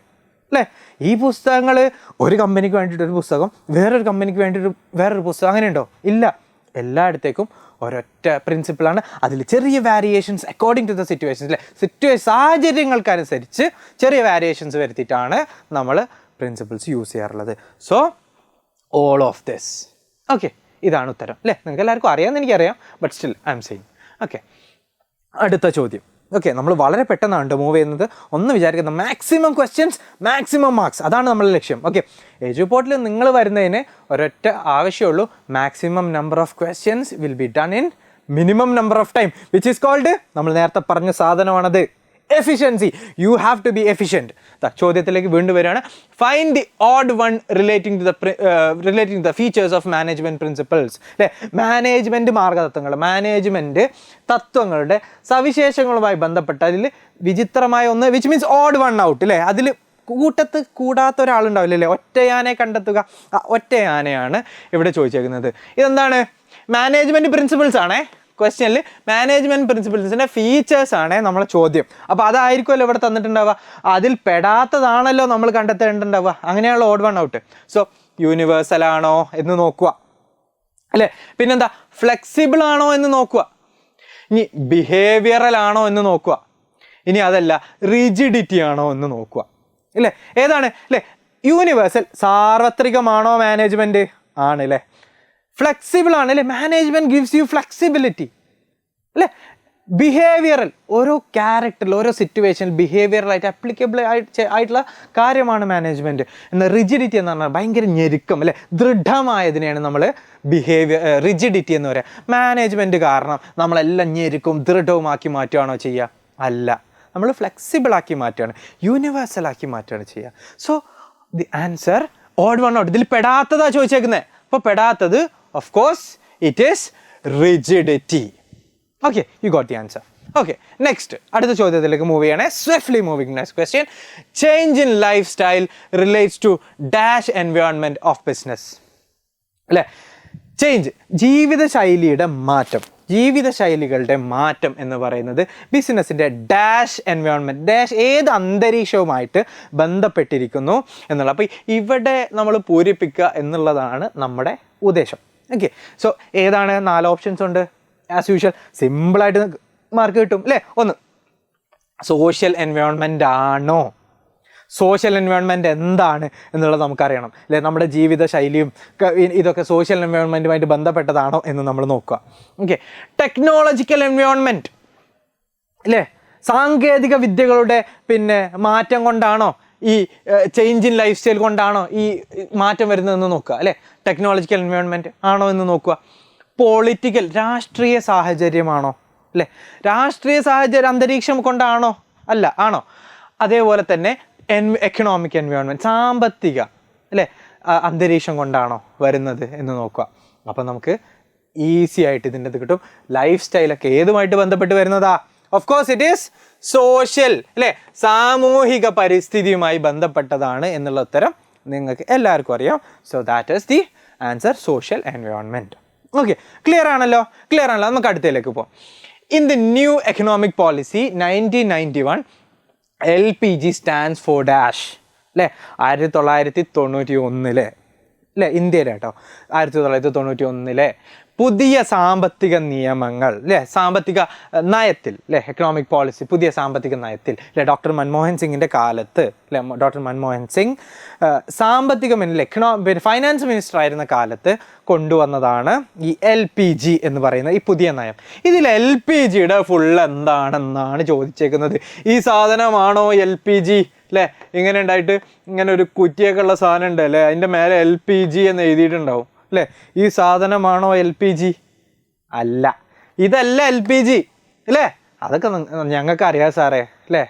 [SPEAKER 1] അല്ലേ. ഈ പുസ്തകങ്ങൾ ഒരു കമ്പനിക്ക് വേണ്ടിയിട്ടൊരു പുസ്തകം, വേറൊരു കമ്പനിക്ക് വേണ്ടിയിട്ട് വേറൊരു പുസ്തകം, അങ്ങനെയുണ്ടോ? ഇല്ല. എല്ലായിടത്തേക്കും ഒരൊറ്റ പ്രിൻസിപ്പിളാണ്. അതിൽ ചെറിയ variations according to the situations അല്ലേ, സാഹചര്യങ്ങൾക്കനുസരിച്ച് ചെറിയ വാരിയേഷൻസ് വരുത്തിയിട്ടാണ് നമ്മൾ പ്രിൻസിപ്പിൾസ് യൂസ് ചെയ്യാറുള്ളത്. So all of this. Okay, ഇതാണ് ഉത്തരം അല്ലേ. നിങ്ങൾക്ക് എല്ലാവർക്കും അറിയാമെന്ന് എനിക്കറിയാം, but still I'm saying. Okay, അടുത്ത ചോദ്യം. ഓക്കെ, നമ്മൾ വളരെ പെട്ടെന്നാണ് മൂവ് ചെയ്യുന്നത്. ഒന്ന് വിചാരിക്കുന്ന മാക്സിമം ക്വസ്റ്റ്യൻസ്, മാക്സിമം മാർക്സ്, അതാണ് നമ്മളുടെ ലക്ഷ്യം. ഓക്കെ, എജുപോർട്ടിൽ നിങ്ങൾ വരുന്നതിന് ഒരൊറ്റ ആവശ്യമുള്ളൂ. Maximum number of questions will be done in minimum number of time, which is called, നമ്മൾ നേരത്തെ പറഞ്ഞ സാധനമാണത്, efficiency. You have to be efficient. ചോദ്യത്തിലേക്ക് വീണ്ടും വരികയാണ്. Find the odd one relating to the features of management principles അല്ലേ. മാനേജ്മെൻറ്റ് മാർഗ്ഗതത്വങ്ങൾ, മാനേജ്മെൻറ്റ് തത്വങ്ങളുടെ സവിശേഷങ്ങളുമായി ബന്ധപ്പെട്ട അതിൽ വിചിത്രമായ ഒന്ന്, which means odd one out അല്ലേ. അതിൽ കൂട്ടത്ത് കൂടാത്ത ഒരാളുണ്ടാവില്ല അല്ലേ. ഒറ്റയാനെ കണ്ടെത്തുക. ഒറ്റയാനെയാണ് ഇവിടെ ചോദിച്ചേക്കുന്നത്. ഇതെന്താണ്? മാനേജ്മെൻറ്റ് പ്രിൻസിപ്പിൾസ് ആണേ. ക്വസ്റ്റ്യനിൽ മാനേജ്മെൻറ്റ് പ്രിൻസിപ്പിൾസിൻ്റെ ഫീച്ചേഴ്സ് ആണ് നമ്മളെ ചോദ്യം. അപ്പോൾ അതായിരിക്കുമല്ലോ ഇവിടെ തന്നിട്ടുണ്ടാവുക. അതിൽ പെടാത്തതാണല്ലോ നമ്മൾ കണ്ടെത്തേണ്ടിണ്ടാവുക. അങ്ങനെയുള്ള odd one out. So universal ആണോ എന്ന് നോക്കുക അല്ലേ. പിന്നെന്താ, ഫ്ലെക്സിബിൾ ആണോ എന്ന് നോക്കുക. ഇനി ബിഹേവിയറൽ ആണോ എന്ന് നോക്കുക. ഇനി അതല്ല, റിജിഡിറ്റി ആണോ എന്ന് നോക്കുക അല്ലേ. ഏതാണ് അല്ലേ? യൂണിവേഴ്സൽ സാർവത്രികമാണോ മാനേജ്മെൻറ്റ്? ആണ് അല്ലേ. ഫ്ലെക്സിബിൾ ആണ് അല്ലേ, മാനേജ്മെൻറ്റ് ഗിവ്സ് യു ഫ്ലെക്സിബിലിറ്റി അല്ലേ. ബിഹേവിയറൽ, ഓരോ ക്യാരക്ടറിൽ ഓരോ സിറ്റുവേഷനിൽ ബിഹേവിയറലായിട്ട് അപ്ലിക്കബിൾ ആയിട്ടുള്ള കാര്യമാണ് മാനേജ്മെൻറ്റ്. എന്നാൽ റിജിഡിറ്റി എന്ന് പറഞ്ഞാൽ ഭയങ്കര ഞെരുക്കം അല്ലേ, ദൃഢമായതിനെയാണ് നമ്മൾ റിജിഡിറ്റി എന്ന് പറയുക. മാനേജ്മെൻറ്റ് കാരണം നമ്മളെല്ലാം ഞെരുക്കും ദൃഢവുമാക്കി മാറ്റുകയാണോ ചെയ്യുക? അല്ല, നമ്മൾ ഫ്ലെക്സിബിളാക്കി മാറ്റുകയാണ്, യൂണിവേഴ്സലാക്കി മാറ്റുകയാണ് ചെയ്യുക. So the answer odd one out. ഇതിൽ പെടാത്തതാ ചോദിച്ചേക്കുന്നത്. അപ്പോൾ പെടാത്തത് of course it is rigidity. Okay, you got the answer. Okay, next അടുത്ത ചോദ്യത്തിലേക്ക് മൂവ് ചെയ്യണേ. Swiftly moving next question. Change in lifestyle relates to dash environment of business അല്ലേ. ചേഞ്ച്, ജീവിതശൈലിയുടെ മാറ്റം, ജീവിതശൈലികളുടെ മാറ്റം എന്ന് പറയുന്നത് ബിസിനസ്സിൻ്റെ ഡാഷ് എൻവയോൺമെൻറ്റ്, ഡാഷ് ഏത് അന്തരീക്ഷവുമായിട്ട് ബന്ധപ്പെട്ടിരിക്കുന്നു എന്നുള്ള. അപ്പോൾ ഇവിടെ നമ്മൾ പൂരിപ്പിക്കുക എന്നുള്ളതാണ് നമ്മുടെ ഉദ്ദേശം. ഓക്കെ, സോ ഏതാണ്? 4 ഓപ്ഷൻസ് ഉണ്ട്. ആസ് യൂഷ്വൽ സിമ്പിളായിട്ട് മാർക്ക് കിട്ടും അല്ലേ. ഒന്ന്, സോഷ്യൽ എൻവയോൺമെൻ്റ് ആണോ? സോഷ്യൽ എൻവയോൺമെൻറ്റ് എന്താണ് എന്നുള്ളത് നമുക്കറിയണം അല്ലേ. നമ്മുടെ ജീവിതശൈലിയും ഇതൊക്കെ സോഷ്യൽ എൻവയോൺമെൻറ്റുമായിട്ട് ബന്ധപ്പെട്ടതാണോ എന്ന് നമ്മൾ നോക്കുക. ഓക്കെ, ടെക്നോളജിക്കൽ എൻവയോൺമെൻറ്റ് അല്ലേ, സാങ്കേതിക വിദ്യകളുടെ പിന്നെ മാറ്റം കൊണ്ടാണോ, ഈ ചേഞ്ച് ഇൻ ലൈഫ് സ്റ്റൈൽ കൊണ്ടാണോ ഈ മാറ്റം വരുന്നതെന്ന് നോക്കുക അല്ലേ. ടെക്നോളജിക്കൽ എൻവയോൺമെൻറ്റ് ആണോ എന്ന് നോക്കുക. പൊളിറ്റിക്കൽ, രാഷ്ട്രീയ സാഹചര്യമാണോ അല്ലേ, രാഷ്ട്രീയ സാഹചര്യം അന്തരീക്ഷം കൊണ്ടാണോ? അല്ല, ആണോ? അതേപോലെ തന്നെ എക്കണോമിക് എൻവയോൺമെൻറ്റ്, സാമ്പത്തിക അല്ലേ, അന്തരീക്ഷം കൊണ്ടാണോ വരുന്നത് എന്ന് നോക്കുക. അപ്പം നമുക്ക് ഈസി ആയിട്ട് ഇതിൻ്റെ അത് കിട്ടും. ലൈഫ് സ്റ്റൈലൊക്കെ ഏതുമായിട്ട് ബന്ധപ്പെട്ട് വരുന്നതാ? Of course it is social, അല്ലേ? സാമൂഹിക പരിസ്ഥിതിയുമായി ബന്ധപ്പെട്ടതാണ് എന്നുള്ള ഉത്തരം നിങ്ങൾക്ക് എല്ലാവർക്കും അറിയാം. So that is the answer, social environment. Okay, clear ആണല്ലോ? നമുക്ക് അടുത്തതിലേക്ക് പോകാം. In the new economic policy 1991 LPG stands for dash, അല്ലേ? 1991 അല്ലേ? ഇന്ത്യയിലെ കേട്ടോ, 1991 പുതിയ സാമ്പത്തിക നിയമങ്ങൾ, അല്ലേ? സാമ്പത്തിക നയത്തിൽ, അല്ലേ? എക്കണോമിക് പോളിസി, പുതിയ സാമ്പത്തിക നയത്തിൽ, അല്ലേ? ഡോക്ടർ മൻമോഹൻ സിംഗിൻ്റെ കാലത്ത്, അല്ലേ? ഡോക്ടർ മൻമോഹൻ സിംഗ് സാമ്പത്തിക ഫൈനാൻസ് മിനിസ്റ്റർ ആയിരുന്ന കാലത്ത് കൊണ്ടുവന്നതാണ് ഈ LPG എന്ന് പറയുന്ന ഈ പുതിയ നയം. ഇതിൽ LPGയുടെ ഫുൾ എന്താണെന്നാണ് ചോദിച്ചേക്കുന്നത്. ഈ സാധനമാണോ LPG, അല്ലേ? ഇങ്ങനെ ഉണ്ടായിട്ട് ഇങ്ങനെ ഒരു കുറ്റിയൊക്കെ ഉള്ള സാധനം ഉണ്ട്, അല്ലേ? അതിൻ്റെ മേലെ LPG എന്ന് എഴുതിയിട്ടുണ്ടാവും, അല്ലേ? ഈ സാധനമാണോ LPG? അല്ല, ഇതല്ല LPG, അല്ലേ? അതൊക്കെ ഞങ്ങൾക്ക് അറിയാം സാറേ, അല്ലേ?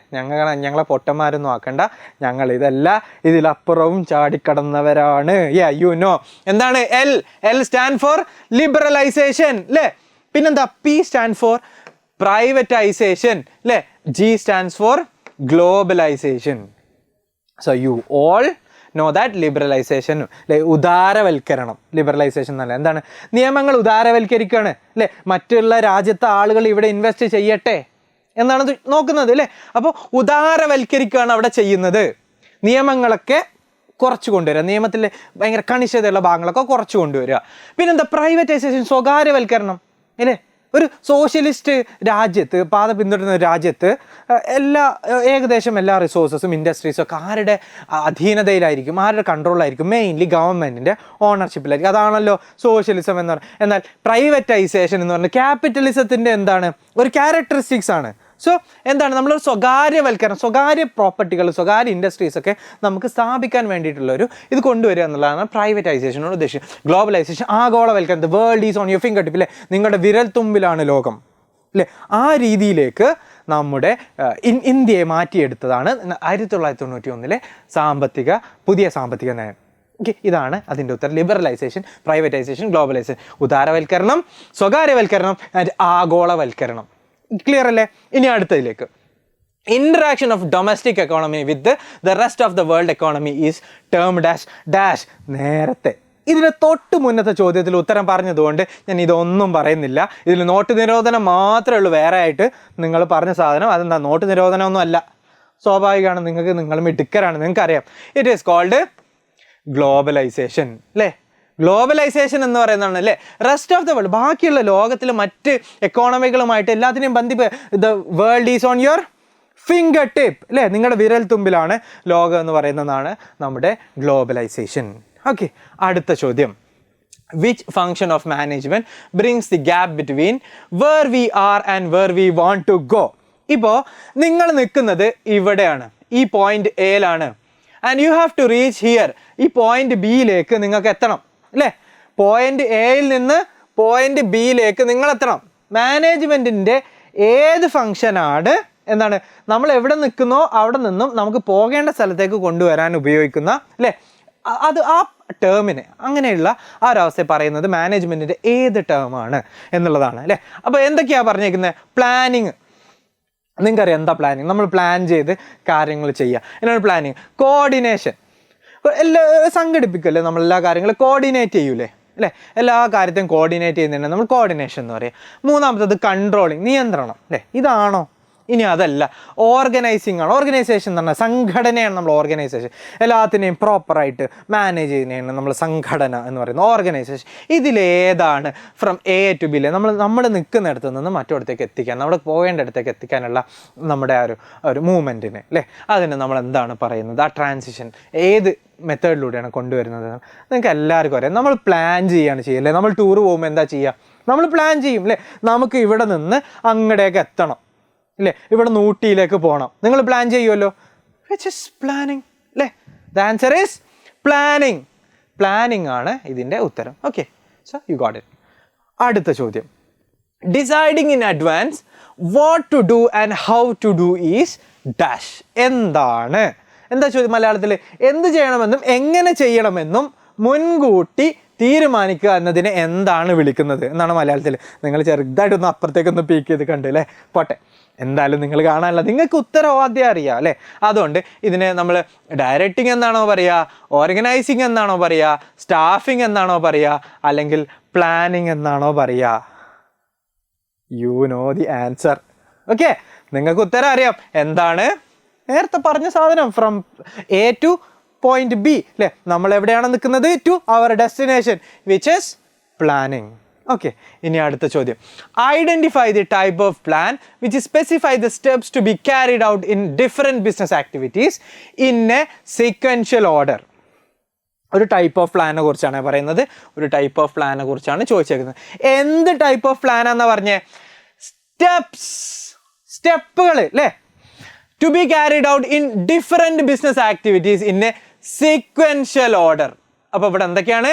[SPEAKER 1] ഞങ്ങളെ പൊട്ടന്മാരൊന്നും ആക്കണ്ട, ഞങ്ങൾ ഇതല്ല, ഇതിലപ്പുറവും ചാടിക്കടന്നവരാണ്. യു നോ എന്താണ് L സ്റ്റാൻഡ് ഫോർ ലിബറലൈസേഷൻ, അല്ലേ? പിന്നെന്താ P സ്റ്റാൻഡ് ഫോർ പ്രൈവറ്റൈസേഷൻ, അല്ലേ? G stands for globalisation. So you all know that liberalisation, അല്ലെ? ഉദാരവൽക്കരണം. ലിബറലൈസേഷൻ എന്നല്ല, എന്താണ്? നിയമങ്ങൾ ഉദാരവൽക്കരിക്കുകയാണ്, അല്ലേ? മറ്റുള്ള രാജ്യത്തെ ആളുകൾ ഇവിടെ ഇൻവെസ്റ്റ് ചെയ്യട്ടെ എന്നാണ് നോക്കുന്നത്, അല്ലേ? അപ്പോൾ ഉദാരവൽക്കരിക്കുകയാണ് അവിടെ ചെയ്യുന്നത്. നിയമങ്ങളൊക്കെ കുറച്ച് കൊണ്ടുവരിക, നിയമത്തിൽ ഭയങ്കര കണിശതയുള്ള ഭാഗങ്ങളൊക്കെ കുറച്ച് കൊണ്ടുവരിക. പിന്നെന്താ? പ്രൈവറ്റൈസേഷൻ, സ്വകാര്യവൽക്കരണം, അല്ലേ? ഒരു സോഷ്യലിസ്റ്റ് രാജ്യത്ത്, പാത പിന്തുടരുന്ന രാജ്യത്ത് ഏകദേശം എല്ലാ റിസോഴ്സസും ഇൻഡസ്ട്രീസും ഒക്കെ ആരുടെ അധീനതയിലായിരിക്കും, ആരുടെ കൺട്രോളിലായിരിക്കും? മെയിൻലി ഗവൺമെൻറ്റിൻ്റെ ഓണർഷിപ്പിലായിരിക്കും. അതാണല്ലോ സോഷ്യലിസം എന്ന് പറയുന്നത്. എന്നാൽ പ്രൈവറ്റൈസേഷൻ എന്ന് പറഞ്ഞാൽ ക്യാപിറ്റലിസത്തിൻ്റെ എന്താണ്? ഒരു ക്യാരക്ടറിസ്റ്റിക്സ് ആണ്. സോ എന്താണ്? നമ്മളൊരു സ്വകാര്യവൽക്കരണം, സ്വകാര്യ പ്രോപ്പർട്ടികൾ, സ്വകാര്യ ഇൻഡസ്ട്രീസൊക്കെ നമുക്ക് സ്ഥാപിക്കാൻ വേണ്ടിയിട്ടുള്ളൊരു ഇത് കൊണ്ടുവരിക എന്നുള്ളതാണ് പ്രൈവറ്റൈസേഷനോട് ഉദ്ദേശിച്ചത്. ഗ്ലോബലൈസേഷൻ, ആഗോളവൽക്കരണം, the world is on your finger tip, അല്ലേ? നിങ്ങളുടെ വിരൽ തുമ്പിലാണ് ലോകം, അല്ലേ? ആ രീതിയിലേക്ക് നമ്മുടെ ഇന്ത്യയെ മാറ്റിയെടുത്തതാണ് 1991 പുതിയ സാമ്പത്തിക നയം. ഓക്കെ, ഇതാണ് അതിൻ്റെ ഉത്തരം. ലിബറലൈസേഷൻ, പ്രൈവറ്റൈസേഷൻ, ഗ്ലോബലൈസേഷൻ, ഉദാരവൽക്കരണം, സ്വകാര്യവൽക്കരണം ആൻഡ് ആഗോളവൽക്കരണം. ക്ലിയർ അല്ലേ? ഇനി അടുത്തതിലേക്ക്. Interaction of domestic economy with the rest of the world economy is termed as dash. നേരത്തെ ഇതിന് തൊട്ട് മുന്നത്തെ ചോദ്യത്തിൽ ഉത്തരം പറഞ്ഞതുകൊണ്ട് ഞാൻ ഇതൊന്നും പറയുന്നില്ല. ഇതിൽ നോട്ട് നിരോധനം മാത്രമേ ഉള്ളൂ വേറെ ആയിട്ട് നിങ്ങൾ പറഞ്ഞ സാധനം. അതെന്താ? നോട്ട് നിരോധനമൊന്നും അല്ല, സ്വാഭാവികമാണ്. നിങ്ങൾ മിടുക്കരാണ്, നിങ്ങൾക്കറിയാം. ഇറ്റ് ഈസ് കോൾഡ് ഗ്ലോബലൈസേഷൻ, അല്ലേ? ഗ്ലോബലൈസേഷൻ എന്ന് പറയുന്നതാണ്, അല്ലേ? റെസ്റ്റ് ഓഫ് ദ വേൾഡ്, ബാക്കിയുള്ള ലോകത്തിലെ മറ്റ് എക്കോണമികളുമായിട്ട് എല്ലാത്തിനെയും the world is on your finger tip, അല്ലേ? നിങ്ങളുടെ വിരൽ തുമ്പിലാണ് ലോകം എന്ന് പറയുന്നതാണ് നമ്മുടെ ഗ്ലോബലൈസേഷൻ. ഓക്കെ, അടുത്ത ചോദ്യം. Which function of management brings the gap between where we are and where we want to go? ഇപ്പോൾ നിങ്ങൾ നിൽക്കുന്നത് ഇവിടെയാണ്, ഈ പോയിന്റ് എയിലാണ്. And you have to reach here. ഈ പോയിന്റ് ബിയിലേക്ക് നിങ്ങൾക്ക് എത്തണം, അല്ലേ? പോയിന്റ് എയിൽ നിന്ന് പോയിന്റ് ബിയിലേക്ക് നിങ്ങൾ എത്തണം. മാനേജ്മെൻറ്റിൻ്റെ ഏത് ഫങ്ഷനാണ് എന്താണ്? നമ്മൾ എവിടെ നിൽക്കുന്നോ അവിടെ നിന്നും നമുക്ക് പോകേണ്ട സ്ഥലത്തേക്ക് കൊണ്ടുവരാൻ ഉപയോഗിക്കുന്ന, അല്ലേ? അത് ആ ടേമിന്, അങ്ങനെയുള്ള ആ ഒരവസ്ഥയെ പറയുന്നത് മാനേജ്മെൻറ്റിൻ്റെ ഏത് ടേമാണ് എന്നുള്ളതാണ്, അല്ലേ? അപ്പോൾ എന്തൊക്കെയാണ് പറഞ്ഞേക്കുന്നത്? പ്ലാനിങ്. നിങ്ങൾക്കറിയാം എന്താ പ്ലാനിങ്? നമ്മൾ പ്ലാൻ ചെയ്ത് കാര്യങ്ങൾ ചെയ്യുക, എന്നാണ് പ്ലാനിങ്. കോർഡിനേഷൻ, സംഘടിപ്പിക്കല്ലേ നമ്മൾ എല്ലാ കാര്യങ്ങളും കോർഡിനേറ്റ് ചെയ്യൂലേ, അല്ലേ? എല്ലാ കാര്യത്തെയും കോർഡിനേറ്റ് ചെയ്യുന്നതിന് നമ്മൾ കോർഡിനേഷൻ എന്ന് പറയും. മൂന്നാമത്തത് കൺട്രോളിങ്, നിയന്ത്രണം, അല്ലേ? ഇതാണോ? ഇനി അതല്ല, ഓർഗനൈസിങ് ആണ്. ഓർഗനൈസേഷൻ എന്ന് പറഞ്ഞാൽ സംഘടനയാണ്. നമ്മൾ ഓർഗനൈസേഷൻ എല്ലാത്തിനെയും പ്രോപ്പറായിട്ട് മാനേജ് ചെയ്യുന്നതാണ് നമ്മൾ സംഘടന എന്ന് പറയുന്നത്, ഓർഗനൈസേഷൻ. ഇതിലേതാണ് ഫ്രം എ ടു ബി? നമ്മൾ നിൽക്കുന്നിടത്ത് നിന്ന് മറ്റൊരിടത്തേക്ക് എത്തിക്കാൻ, നമ്മൾ പോകേണ്ട ഇടത്തേക്ക് എത്തിക്കാനുള്ള നമ്മുടെ ഒരു മൂവ്മെൻറ്റിന്, അല്ലേ? അതിന് നമ്മൾ എന്താണ് പറയുന്നത്? ആ ട്രാൻസിഷൻ ഏത് മെത്തേഡിലൂടെയാണ് കൊണ്ടുവരുന്നത്? നിങ്ങൾക്ക് എല്ലാവർക്കും അറിയാം. നമ്മൾ പ്ലാൻ ചെയ്യുകയാണ് ചെയ്യല്ലേ? നമ്മൾ ടൂർ പോകുമ്പോൾ എന്താ ചെയ്യുക? നമ്മൾ പ്ലാൻ ചെയ്യും, അല്ലേ? നമുക്ക് ഇവിടെ നിന്ന് അങ്ങടേക്ക് എത്തണം, അല്ലേ? ഇവിടെ നിന്ന് ഊട്ടിയിലേക്ക് പോകണം, നിങ്ങൾ പ്ലാൻ ചെയ്യുമല്ലോ. വിച്ച് ഇസ് പ്ലാനിങ്, അല്ലേ? The answer is planning. Planning ആണ് ഇതിൻ്റെ ഉത്തരം. Okay, so you got it. അടുത്ത ചോദ്യം. Deciding in advance what to do and how to do is dash. എന്താ ചോദ്യം? മലയാളത്തിൽ എന്ത് ചെയ്യണമെന്നും എങ്ങനെ ചെയ്യണമെന്നും മുൻകൂട്ടി തീരുമാനിക്കുക എന്നതിനെ എന്താണ് വിളിക്കുന്നത് എന്നാണ് മലയാളത്തിൽ. നിങ്ങൾ ചെറുതായിട്ടൊന്ന് അപ്പുറത്തേക്കൊന്ന് പീക്ക് ചെയ്ത് കണ്ടു അല്ലേ? പോട്ടെ, എന്തായാലും നിങ്ങൾ കാണാനല്ല, നിങ്ങൾക്ക് ഉത്തരം ആദ്യം അറിയാം അല്ലേ? അതുകൊണ്ട് ഇതിനെ നമ്മൾ ഡയറക്റ്റിംഗ് എന്നാണോ പറയുക, ഓർഗനൈസിങ് എന്നാണോ പറയുക, സ്റ്റാഫിംഗ് എന്നാണോ പറയുക, അല്ലെങ്കിൽ പ്ലാനിങ് എന്നാണോ പറയുക? You know the answer. Okay, നിങ്ങൾക്ക് ഉത്തരം അറിയാം. എന്താണ്? നേരത്തെ പറഞ്ഞ സാധനം, from A to point B അല്ലേ? നമ്മൾ എവിടെയാണ് നിൽക്കുന്നത്? To our destination, which is planning. Okay, ഇനി അടുത്ത ചോദ്യം. Identify the type of plan which specify the steps to be carried out in different business activities in a sequential order. ഒരു ടൈപ്പ് ഓഫ് പ്ലാനെ കുറിച്ചാണ് പറയുന്നത്. ഒരു ടൈപ്പ് ഓഫ് പ്ലാനെ കുറിച്ചാണ് ചോദിച്ചേക്കുന്നത്. എന്ത് ടൈപ്പ് ഓഫ് പ്ലാൻ എന്നാ പറഞ്ഞേ? സ്റ്റെപ്പുകൾ അല്ലേ? To be carried out in different business activities in a sequential order. അപ്പോൾ ഇവിടെ എന്തൊക്കെയാണ്?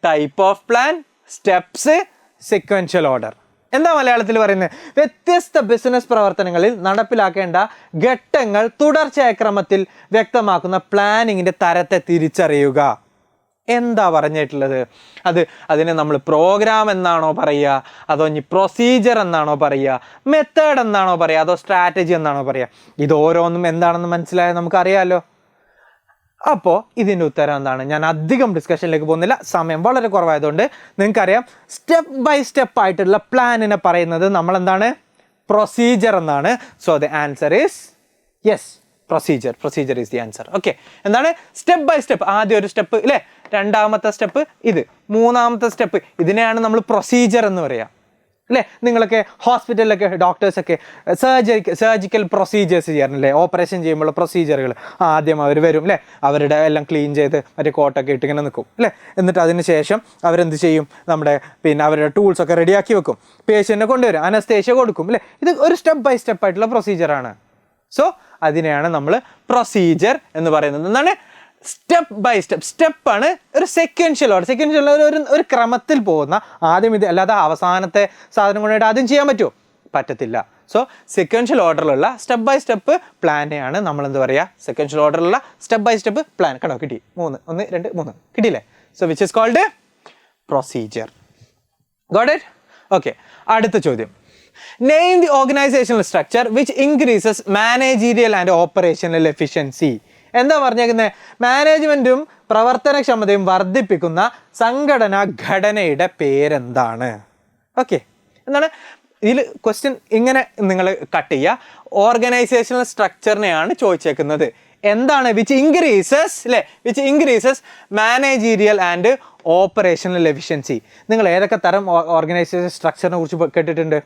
[SPEAKER 1] Type of plan, steps, sequential order. എന്താ മലയാളത്തിൽ പറയുന്നത്? വ്യത്യസ്ത ബിസിനസ് പ്രവർത്തനങ്ങളിൽ നടപ്പിലാക്കേണ്ട ഘട്ടങ്ങൾ തുടർച്ചയായ ക്രമത്തിൽ വ്യക്തമാക്കുന്ന പ്ലാനിങ്ങിൻ്റെ തരത്തെ തിരിച്ചറിയുക. എന്താ പറഞ്ഞിട്ടുള്ളത്? അതിനെ നമ്മൾ പ്രോഗ്രാം എന്നാണോ പറയുക, അതോ ഇനി പ്രൊസീജിയർ എന്നാണോ പറയുക, മെത്തേഡ് എന്നാണോ പറയുക, അതോ സ്ട്രാറ്റജി എന്നാണോ പറയുക? ഇത് ഓരോന്നും എന്താണെന്ന് മനസ്സിലായാൽ നമുക്കറിയാമല്ലോ. അപ്പോൾ ഇതിൻ്റെ ഉത്തരം എന്താണ്? ഞാൻ അധികം ഡിസ്കഷനിലേക്ക് പോകുന്നില്ല, സമയം വളരെ കുറവായതുകൊണ്ട്. നിങ്ങൾക്കറിയാം, സ്റ്റെപ്പ് ബൈ സ്റ്റെപ്പ് ആയിട്ടുള്ള പ്ലാനിനെ പറയുന്നത് നമ്മളെന്താണ്? പ്രൊസീജിയർ എന്നാണ്. So the answer is yes, procedure is the answer. Okay, എന്താണ്? Step by step. ആദ്യം ഒരു സ്റ്റെപ്പ് ഇല്ലേ, രണ്ടാമത്തെ സ്റ്റെപ്പ് ഇത്, മൂന്നാമത്തെ സ്റ്റെപ്പ്, ഇതിനെയാണ് നമ്മൾ പ്രൊസീജിയർ എന്ന് പറയുക അല്ലേ? നിങ്ങളൊക്കെ ഹോസ്പിറ്റലിലൊക്കെ ഡോക്ടേഴ്സൊക്കെ സർജിക്കൽ പ്രൊസീജിയേഴ്സ് ചെയ്യാറില്ലേ? ഓപ്പറേഷൻ ചെയ്യുമ്പോൾ പ്രൊസീജിയറുകൾ. ആദ്യം അവർ വരും അല്ലേ, അവരുടെ എല്ലാം ക്ലീൻ ചെയ്ത് മറ്റേ കോട്ടൊക്കെ ഇട്ട് ഇങ്ങനെ നിൽക്കും അല്ലേ? എന്നിട്ട് അതിന് ശേഷം അവരെന്ത് ചെയ്യും? അവരുടെ ടൂൾസൊക്കെ റെഡിയാക്കി വെക്കും, പേഷ്യൻറ്റിനെ കൊണ്ടുവരും, അനസ്തേഷ്യ കൊടുക്കും അല്ലേ? ഇത് ഒരു സ്റ്റെപ്പ് ബൈ സ്റ്റെപ്പ് ആയിട്ടുള്ള പ്രൊസീജിയറാണ്. സോ അതിനെയാണ് നമ്മൾ പ്രൊസീജിയർ എന്ന് പറയുന്നത്. എന്താണ്? Step by step. സ്റ്റെപ്പാണ് ഒരു സെക്വൻഷ്യൽ ഓർഡർ. സെക്വൻഷ്യൽ ഒരു ക്രമത്തിൽ പോകുന്ന, ആദ്യം ഇത് അല്ലാതെ അവസാനത്തെ സാധനം കൊണ്ടുപോയിട്ട് ആദ്യം ചെയ്യാൻ പറ്റുമോ? പറ്റത്തില്ല. സോ സെക്വൻഷ്യൽ ഓർഡറിലുള്ള സ്റ്റെപ്പ് ബൈ സ്റ്റെപ്പ് പ്ലാനെയാണ് നമ്മൾ എന്ത് പറയുക? സെക്വൻഷ്യൽ ഓർഡറിലുള്ള സ്റ്റെപ്പ് ബൈ സ്റ്റെപ്പ് പ്ലാൻ. കണ്ടോ, കിട്ടി. 3 1 2 3 കിട്ടിയില്ലേ? So which is called procedure. Got it? Okay, അടുത്ത ചോദ്യം. Name the organisational structure which increases managerial and operational efficiency. എന്താ പറഞ്ഞേക്കുന്നത്? മാനേജ്മെൻറ്റും പ്രവർത്തനക്ഷമതയും വർദ്ധിപ്പിക്കുന്ന സംഘടനാ ഘടനയുടെ പേരെന്താണ്? ഓക്കെ, എന്താണ് ഇതിൽ ക്വസ്റ്റ്യൻ? ഇങ്ങനെ നിങ്ങൾ കട്ട് ചെയ്യുക. ഓർഗനൈസേഷണൽ സ്ട്രക്ചറിനെയാണ് ചോദിച്ചേക്കുന്നത്. എന്താണ്? വിച്ച് ഇൻക്രീസസ് അല്ലേ? Which increases managerial and operational efficiency. നിങ്ങൾ ഏതൊക്കെ തരം ഓർഗനൈസേഷൻ സ്ട്രക്ചറിനെ കുറിച്ച് കേട്ടിട്ടുണ്ട്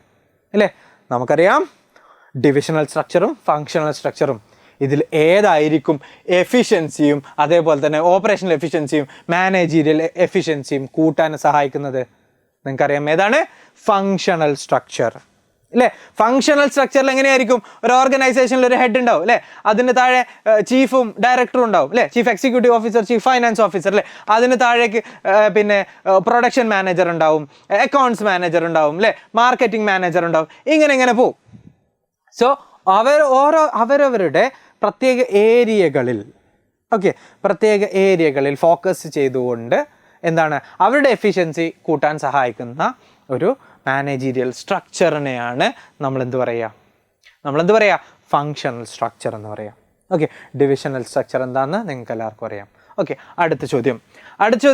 [SPEAKER 1] അല്ലേ? നമുക്കറിയാം, ഡിവിഷണൽ സ്ട്രക്ചറും ഫങ്ഷണൽ സ്ട്രക്ചറും. ഇതിൽ ഏതായിരിക്കും എഫിഷ്യൻസിയും അതേപോലെ തന്നെ ഓപ്പറേഷണൽ എഫിഷ്യൻസിയും മാനേജീരിയൽ എഫിഷ്യൻസിയും കൂട്ടാൻ സഹായിക്കുന്നത്? നിങ്ങൾക്കറിയാം, ഏതാണ്? ഫങ്ഷണൽ സ്ട്രക്ചർ അല്ലേ? ഫങ്ഷണൽ സ്ട്രക്ചറിൽ എങ്ങനെയായിരിക്കും? ഒരു ഓർഗനൈസേഷനിൽ ഒരു ഹെഡ് ഉണ്ടാവും അല്ലേ, അതിന് താഴെ ചീഫും ഡയറക്ടറും ഉണ്ടാവും അല്ലേ, chief executive officer, chief finance officer അല്ലേ, അതിന് താഴേക്ക് പിന്നെ പ്രൊഡക്ഷൻ മാനേജർ ഉണ്ടാവും, അക്കൗണ്ട്സ് മാനേജർ ഉണ്ടാവും അല്ലേ, മാർക്കറ്റിംഗ് മാനേജർ ഉണ്ടാവും, ഇങ്ങനെ പോവും. സോ അവരവരുടെ പ്രത്യേക ഏരിയകളിൽ പ്രത്യേക ഏരിയകളിൽ ഫോക്കസ് ചെയ്തുകൊണ്ട് എന്താണ് അവരുടെ എഫിഷ്യൻസി കൂട്ടാൻ സഹായിക്കുന്ന ഒരു മാനേജീരിയൽ സ്ട്രക്ചറിനെയാണ് നമ്മളെന്ത് പറയുക ഫങ്ഷണൽ സ്ട്രക്ചർ എന്ന് പറയാം. ഓക്കെ, ഡിവിഷണൽ സ്ട്രക്ചർ എന്താണെന്ന് നിങ്ങൾക്ക് എല്ലാവർക്കും അറിയാം. ഓക്കെ, അടുത്ത ചോദ്യം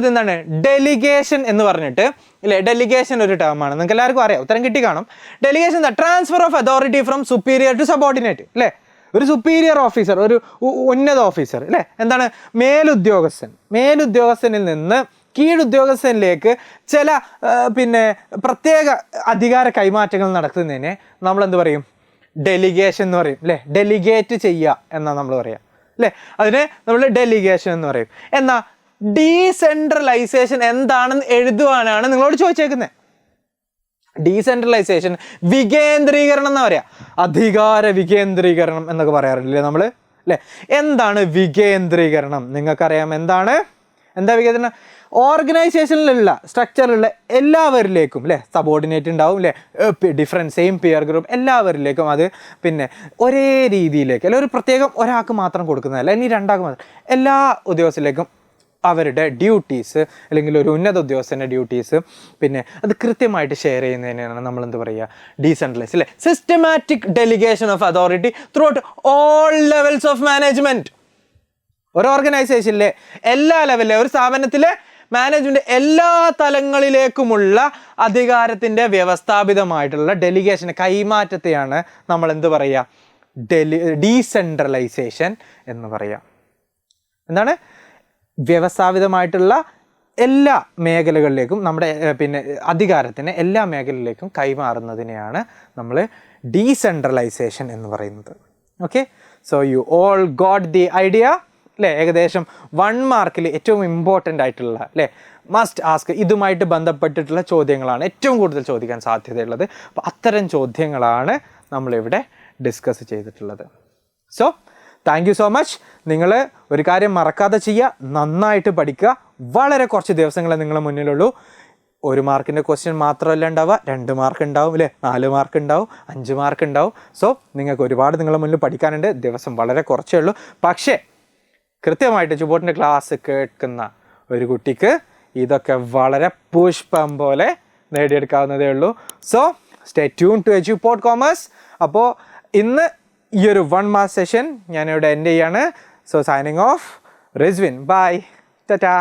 [SPEAKER 1] എന്താണ്? ഡെലിഗേഷൻ എന്ന് പറഞ്ഞിട്ട് ഇല്ലേ, ഡെലിഗേഷൻ ഒരു ടേമാണ്, നിങ്ങൾക്ക് എല്ലാവർക്കും അറിയാം, ഉത്തരം കിട്ടി കാണും. ഡെലിഗേഷൻ എന്താ? Transfer of authority from superior to subordinate അല്ലേ. ഒരു സുപ്പീരിയർ ഓഫീസർ, ഒരു ഉന്നത ഓഫീസർ അല്ലേ, എന്താണ് മേലുദ്യോഗസ്ഥനിൽ നിന്ന് കീഴുദ്യോഗസ്ഥനിലേക്ക് ചില പിന്നെ പ്രത്യേക അധികാര കൈമാറ്റങ്ങൾ നടത്തുന്നതിനെ നമ്മളെന്ത് പറയും? ഡെലിഗേഷൻ എന്ന് പറയും അല്ലേ. ഡെലിഗേറ്റ് ചെയ്യുക എന്നാണ് നമ്മൾ പറയുക അല്ലേ, അതിനെ നമ്മൾ ഡെലിഗേഷൻ എന്ന് പറയും. എന്നാൽ ഡീസെൻട്രലൈസേഷൻ എന്താണെന്ന് എഴുതുവാനാണ് നിങ്ങളോട് ചോദിച്ചേക്കുന്നത്. ഡീസെൻട്രലൈസേഷൻ വികേന്ദ്രീകരണം എന്ന് പറയാം, അധികാര വികേന്ദ്രീകരണം എന്നൊക്കെ പറയാറില്ലേ നമ്മൾ അല്ലേ. എന്താണ് വികേന്ദ്രീകരണം? നിങ്ങൾക്കറിയാം എന്താ വികേന്ദ്രീകരണം? ഓർഗനൈസേഷനിലുള്ള സ്ട്രക്ചറിലുള്ള എല്ലാവരിലേക്കും അല്ലേ, സബോർഡിനേറ്റ് ഉണ്ടാവും അല്ലേ, ഡിഫറെൻറ്റ് സെയിം പിയർ ഗ്രൂപ്പ്, എല്ലാവരിലേക്കും അത് പിന്നെ ഒരേ രീതിയിലേക്ക് അല്ലെ, ഒരു പ്രത്യേകം ഒരാൾക്ക് മാത്രം കൊടുക്കുന്നതല്ല, ഇനി രണ്ടാൾക്ക് മാത്രം, എല്ലാ ഉദ്യോഗസ്ഥരിലേക്കും അവരുടെ ഡ്യൂട്ടീസ് അല്ലെങ്കിൽ ഒരു ഉന്നത ഉദ്യോഗസ്ഥൻ്റെ ഡ്യൂട്ടീസ് പിന്നെ അത് കൃത്യമായിട്ട് ഷെയർ ചെയ്യുന്നതിനാണ് നമ്മൾ എന്ത് പറയുക, ഡീസെൻട്രലൈസ് അല്ലേ, systematic delegation of authority through out all levels of management. ഒരു ഓർഗനൈസേഷനിലെ എല്ലാ ലെവലിലെ ഒരു സ്ഥാപനത്തിലെ മാനേജ്മെൻറ്റ് എല്ലാ തലങ്ങളിലേക്കുമുള്ള അധികാരത്തിൻ്റെ വ്യവസ്ഥാപിതമായിട്ടുള്ള ഡെലിഗേഷൻ കൈമാറ്റത്തെയാണ് നമ്മൾ എന്ത് പറയുക, ഡീസെൻട്രലൈസേഷൻ എന്ന് പറയുക. എന്താണ്? വ്യവസ്ഥാപിതമായിട്ടുള്ള എല്ലാ മേഖലകളിലേക്കും നമ്മുടെ പിന്നെ അധികാരത്തിന് എല്ലാ മേഖലയിലേക്കും കൈമാറുന്നതിനെയാണ് നമ്മൾ ഡീസെൻട്രലൈസേഷൻ എന്ന് പറയുന്നത്. Okay, so you all got the idea അല്ലേ? ഏകദേശം 1 മാർക്കിൽ ഏറ്റവും ഇമ്പോർട്ടൻ്റ് ആയിട്ടുള്ള അല്ലേ, മസ്റ്റ് ആസ്ക് ഇതുമായിട്ട് ബന്ധപ്പെട്ടിട്ടുള്ള ചോദ്യങ്ങളാണ് ഏറ്റവും കൂടുതൽ ചോദിക്കാൻ സാധ്യതയുള്ളത്. അപ്പോൾ അത്തരം ചോദ്യങ്ങളാണ് നമ്മളിവിടെ ഡിസ്കസ് ചെയ്തിട്ടുള്ളത്. So thank you so much. നിങ്ങൾ ഒരു കാര്യം മറക്കാതെ ചെയ്യുക, നന്നായിട്ട് പഠിക്കുക. വളരെ കുറച്ച് ദിവസങ്ങളെ നിങ്ങളുടെ മുന്നിലുള്ളൂ. 1 മാർക്കിൻ്റെ ക്വസ്റ്റ്യൻ മാത്രമല്ല ഉണ്ടാവുക, 2 മാർക്ക് ഉണ്ടാവും അല്ലേ, 4 മാർക്ക് ഉണ്ടാവും, 5 മാർക്ക് ഉണ്ടാവും. സോ നിങ്ങൾക്ക് ഒരുപാട് നിങ്ങളുടെ മുന്നിൽ പഠിക്കാനുണ്ട്. ദിവസം വളരെ കുറച്ചേ ഉള്ളൂ. പക്ഷേ കൃത്യമായിട്ട് ചുബോട്ടിൻ്റെ ക്ലാസ് കേൾക്കുന്ന ഒരു കുട്ടിക്ക് ഇതൊക്കെ വളരെ പുഷ്പം പോലെ നേടിയെടുക്കാവുന്നതേ ഉള്ളൂ. So stay tune to Edupod commerce. അപ്പോൾ ഇന്ന് ഈ ഒരു 1 മാർക്ക് സെഷൻ ഞാനിവിടെ എൻഡ് ചെയ്യാണ്. So signing off, Rizwin. Bye, Tata.